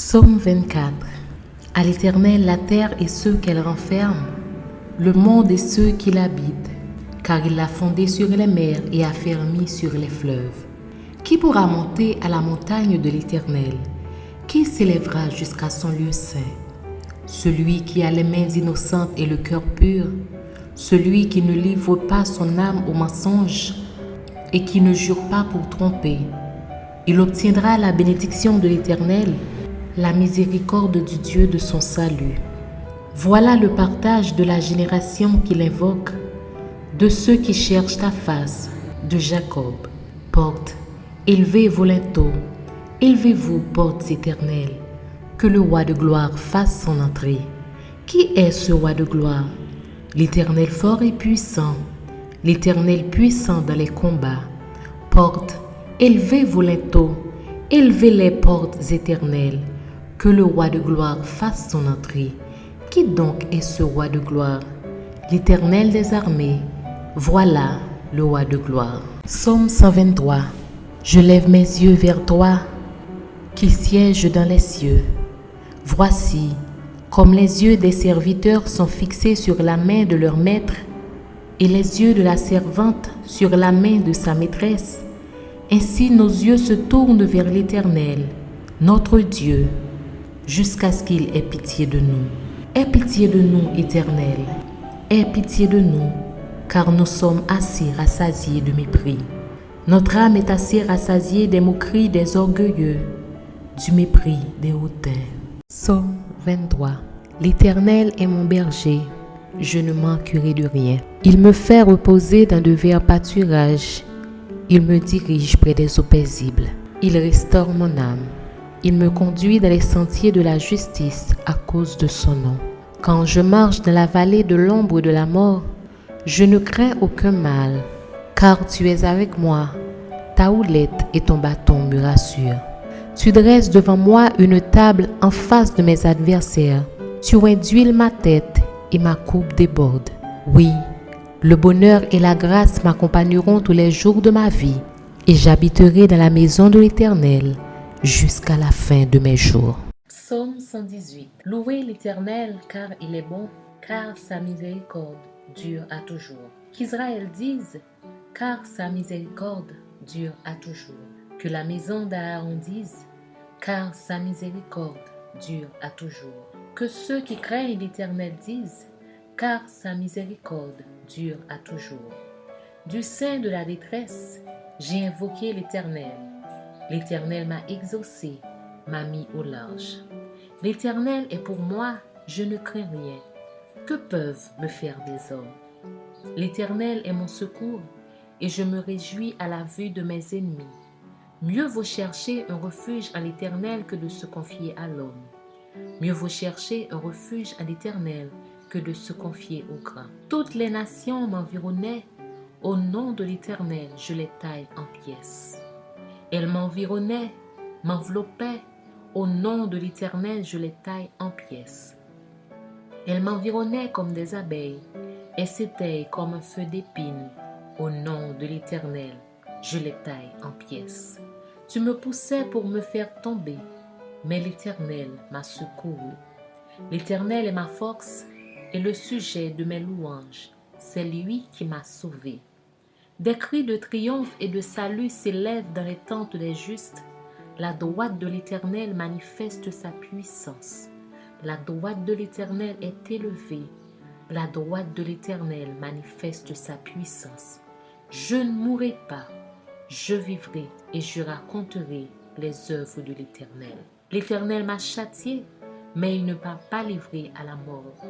Psaume 24. À l'Éternel la terre et ceux qu'elle renferme, le monde et ceux qui l'habitent, car il l'a fondée sur les mers et affermi sur les fleuves. Qui pourra monter à la montagne de l'Éternel? Qui s'élèvera jusqu'à son lieu saint? Celui qui a les mains innocentes et le cœur pur, celui qui ne livre pas son âme au mensonge et qui ne jure pas pour tromper. Il obtiendra la bénédiction de l'Éternel, la miséricorde du Dieu de son salut. Voilà le partage de la génération qu'il invoque, de ceux qui cherchent ta face, de Jacob. Portes, élevez vos linteaux, élevez-vous, portes éternelles, que le roi de gloire fasse son entrée. Qui est ce roi de gloire? L'Éternel fort et puissant, l'Éternel puissant dans les combats. Portes, élevez vos linteaux, élevez les portes éternelles, que le roi de gloire fasse son entrée. Qui donc est ce roi de gloire? L'Éternel des armées, voilà le roi de gloire. Psaume 123. Je lève mes yeux vers toi, qui sièges dans les cieux. Voici, comme les yeux des serviteurs sont fixés sur la main de leur maître, et les yeux de la servante sur la main de sa maîtresse, ainsi nos yeux se tournent vers l'Éternel, notre Dieu, jusqu'à ce qu'il ait pitié de nous. Aie pitié de nous, Éternel, aie pitié de nous, car nous sommes assez rassasiés de mépris. Notre âme est assez rassasiée des moqueries des orgueilleux, du mépris des hautains. Psaume 23. L'Éternel est mon berger, je ne manquerai de rien. Il me fait reposer dans de verts pâturages, il me dirige près des eaux paisibles. Il restaure mon âme. Il me conduit dans les sentiers de la justice à cause de son nom. Quand je marche dans la vallée de l'ombre de la mort, je ne crains aucun mal, car tu es avec moi. Ta houlette et ton bâton me rassurent. Tu dresses devant moi une table en face de mes adversaires. Tu induis ma tête et ma coupe déborde. Oui, le bonheur et la grâce m'accompagneront tous les jours de ma vie, et j'habiterai dans la maison de l'Éternel jusqu'à la fin de mes jours. Psaume 118. Louez l'Éternel car il est bon, car sa miséricorde dure à toujours. Qu'Israël dise, car sa miséricorde dure à toujours. Que la maison d'Aaron dise, car sa miséricorde dure à toujours. Que ceux qui craignent l'Éternel disent, car sa miséricorde dure à toujours. Du sein de la détresse, j'ai invoqué l'Éternel. L'Éternel m'a exaucé, m'a mis au large. L'Éternel est pour moi, je ne crains rien. Que peuvent me faire des hommes? L'Éternel est mon secours, et je me réjouis à la vue de mes ennemis. Mieux vaut chercher un refuge à l'Éternel que de se confier à l'homme. Mieux vaut chercher un refuge à l'Éternel que de se confier au grand. Toutes les nations m'environnaient. Au nom de l'Éternel, je les taille en pièces. Elles m'environnaient, m'enveloppaient. Au nom de l'Éternel, je les taille en pièces. Elles m'environnaient comme des abeilles et s'éteillaient comme un feu d'épines. Au nom de l'Éternel, je les taille en pièces. Tu me poussais pour me faire tomber, mais l'Éternel m'a secouru. L'Éternel est ma force et le sujet de mes louanges. C'est lui qui m'a sauvé. Des cris de triomphe et de salut s'élèvent dans les tentes des justes. La droite de l'Éternel manifeste sa puissance. La droite de l'Éternel est élevée. La droite de l'Éternel manifeste sa puissance. Je ne mourrai pas, je vivrai et je raconterai les œuvres de l'Éternel. L'Éternel m'a châtié, mais il ne m'a pas livré à la mort.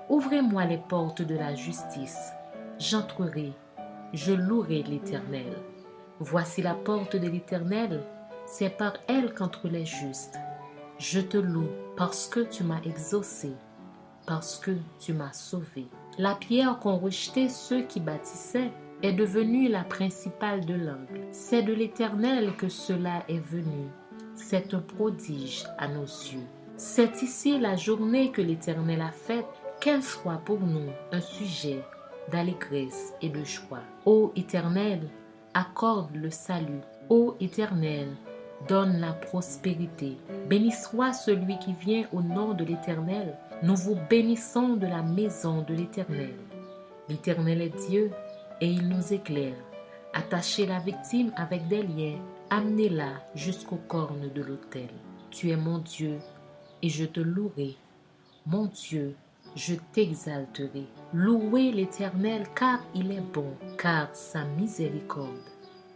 Ouvrez-moi les portes de la justice. J'entrerai, je louerai l'Éternel. Voici la porte de l'Éternel, c'est par elle qu'entrent les justes. Je te loue parce que tu m'as exaucé, parce que tu m'as sauvé. La pierre qu'ont rejetée ceux qui bâtissaient est devenue la principale de l'angle. C'est de l'Éternel que cela est venu. C'est un prodige à nos yeux. C'est ici la journée que l'Éternel a faite, qu'elle soit pour nous un sujet d'allégresse et de joie. Ô Éternel, accorde le salut. Ô Éternel, donne la prospérité. Béni soit celui qui vient au nom de l'Éternel. Nous vous bénissons de la maison de l'Éternel. L'Éternel est Dieu et il nous éclaire. Attachez la victime avec des liens, amenez-la jusqu'aux cornes de l'autel. Tu es mon Dieu et je te louerai. Mon Dieu, je t'exalterai. Louez l'Éternel car il est bon, car sa miséricorde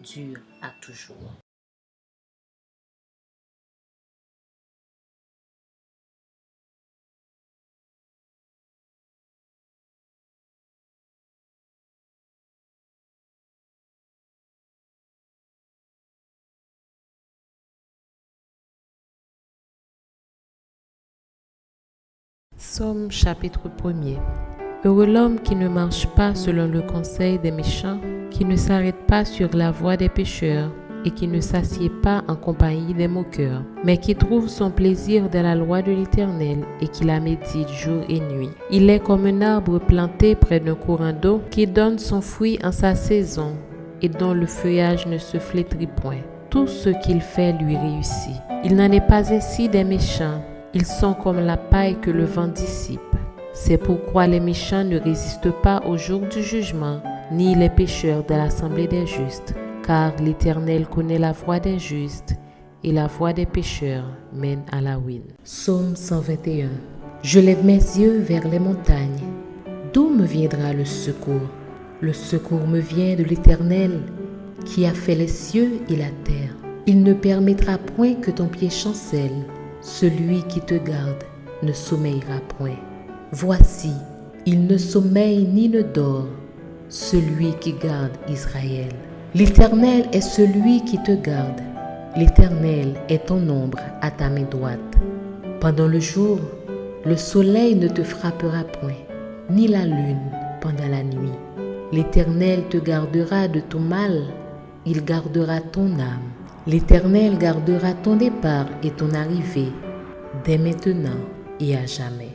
dure à toujours. Psaume chapitre 1er. Heureux l'homme qui ne marche pas selon le conseil des méchants, qui ne s'arrête pas sur la voie des pécheurs et qui ne s'assied pas en compagnie des moqueurs, mais qui trouve son plaisir dans la loi de l'Éternel et qui la médite jour et nuit. Il est comme un arbre planté près d'un courant d'eau qui donne son fruit en sa saison et dont le feuillage ne se flétrit point. Tout ce qu'il fait lui réussit. Il n'en est pas ainsi des méchants. Ils sont comme la paille que le vent dissipe. C'est pourquoi les méchants ne résistent pas au jour du jugement, ni les pécheurs de l'assemblée des justes. Car l'Éternel connaît la voie des justes, et la voie des pécheurs mène à la ruine. Psaume 121. Je lève mes yeux vers les montagnes. D'où me viendra le secours? Le secours me vient de l'Éternel, qui a fait les cieux et la terre. Il ne permettra point que ton pied chancelle. Celui qui te garde ne sommeillera point. Voici, il ne sommeille ni ne dort, celui qui garde Israël. L'Éternel est celui qui te garde. L'Éternel est ton ombre à ta main droite. Pendant le jour, le soleil ne te frappera point, ni la lune pendant la nuit. L'Éternel te gardera de tout mal, il gardera ton âme. L'Éternel gardera ton départ et ton arrivée, dès maintenant et à jamais.